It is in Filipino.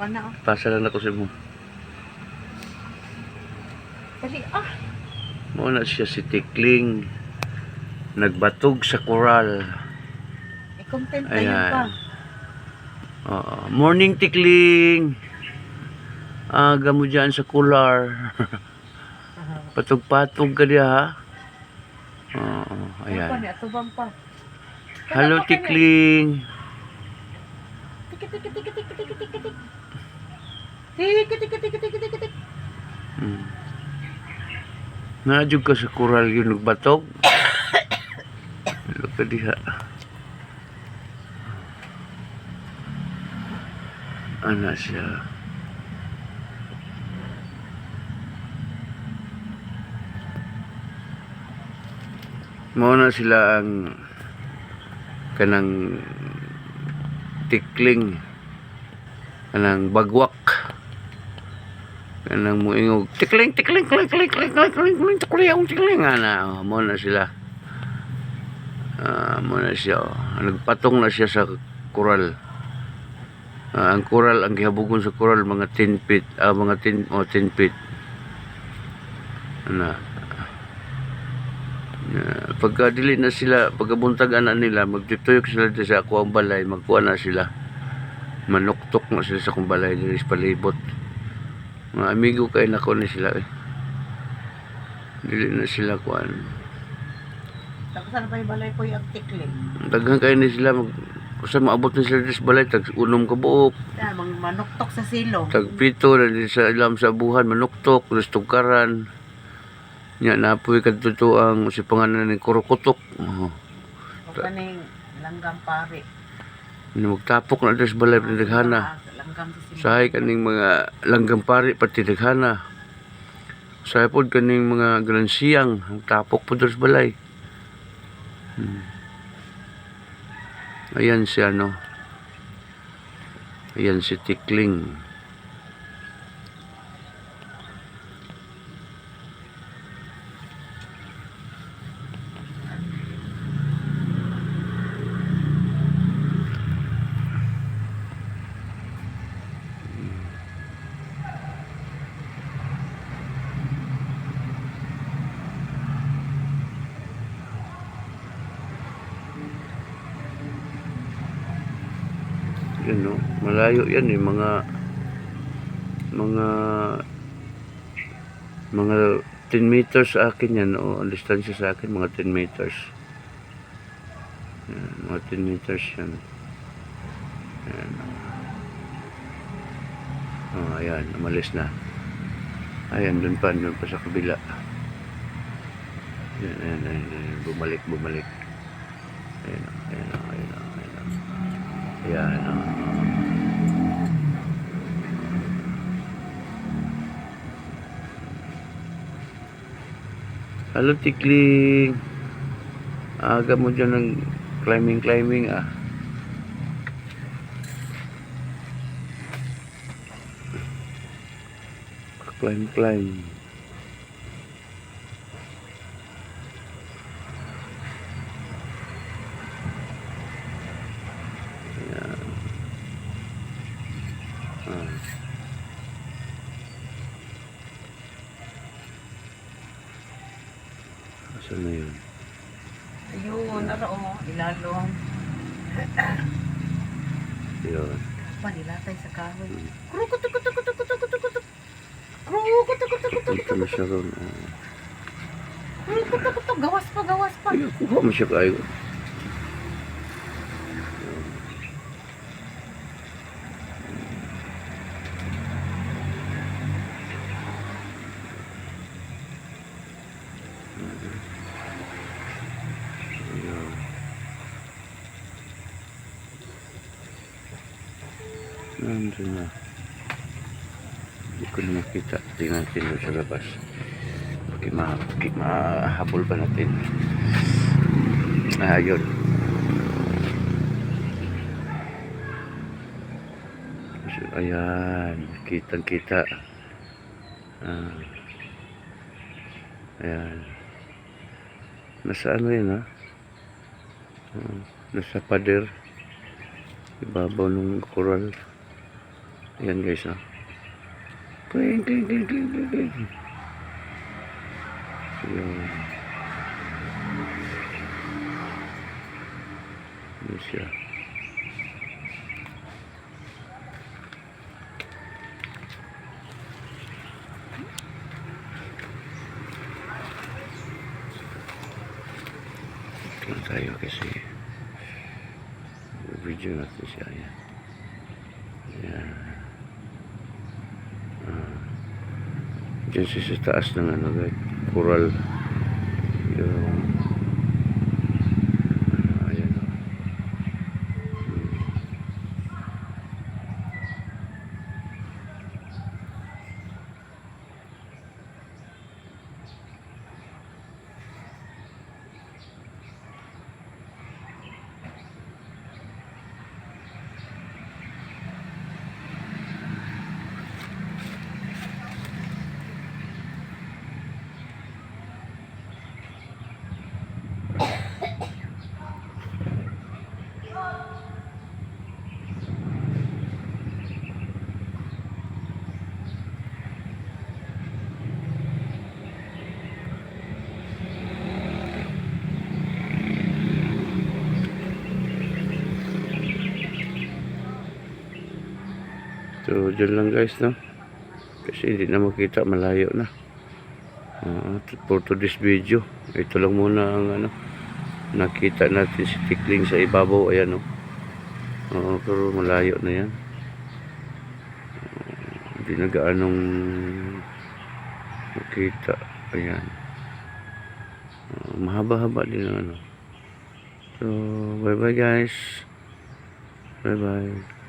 ana. Pasa lang ako sa mo. Dali Muna siya si Tikling. Nagbatog sa koral. I-content na yun pa. Morning Tikling. Aga mo dyan sa kular. Patog-patog ka diya ha. Ayan. Atubang pa. Hello Tikling. Tik. Tik. Najug ka sa kural yun nagbatog. Hello ka diha. Ana siya. Mauna sila ang kanang tikling, kanang bagwak, kanang muingog tikling ana. Mauna sila. Mauna siya. Nagpatong na siya sa koral. Ang koral, ang gihabugon sa koral mga 10 feet, mga 10 feet. Ana. Pagka dili na sila, pagkabuntagan na nila, magtutuyok sila sa ako ang balay, magkuha na sila, manuktok na sila sa akong balay dili sa palibot. Mga amigo kay nako ni sila dili na sila kuan. Tapos ano pa yung balay ko yung tikling. Daghan kay ni sila usa maabot na sila sa balay tag unom ka buok. Manuktok sa silong. Tag pito na din sa ilam sa buhan manuktok, lustugkaran. Nya napoy kadto ang si pangalan ni Kurukutok. Kaning langgam pare. Magtapok na sa balay ni daghana. Sahay kaning mga langgam pare pati daghana. Sahay pod kaning mga galansiyang tapok pod sa balay. Ayan si ano. Ayan si Tikling. Yan no, malayo yan eh, mga 10 meters sa akin yan, ang distansya sa akin mga 10 meters. Yan, mga 10 meters yan. Ayan, umalis na. Ayan, doon pa sa kabila. Ayan, bumalik. Ayan. Hello Tikling. Aga mo dyan ng climbing climb. Saan na yun? Ayun, naro, ilalong. Yun. Panilatay sa kahoy. Ito na siya ron. Gawas pa. Ay, kuha mo siya kayo. Nandun na. Hindi ko na makita. Tingnan natin doon sa labas. Mahabol ba natin? Ayun. So, ayan. Kitang-kita. Ayan. Nasa ano yun ha? Nasa pader. Ibabaw ng koral. Ayan guys, oh. Kling, kling, kling, kling, kling, kling. Ayan. Ayan siya. Ito tayo kasi video natin siya. Ayan. Ayan. Diyan siya sa taas ng ano guys, coral. Yung ayan, oh. So, dyan lang guys, no? Kasi hindi na makita, malayo na. For today's video, ito lang muna ang ano, nakita natin si tikling sa ibabaw. Ayan, no? Pero malayo na yan. Hindi na gaanong makita. Ayan. Mahaba-haba din ang ano. So, bye-bye guys. Bye-bye.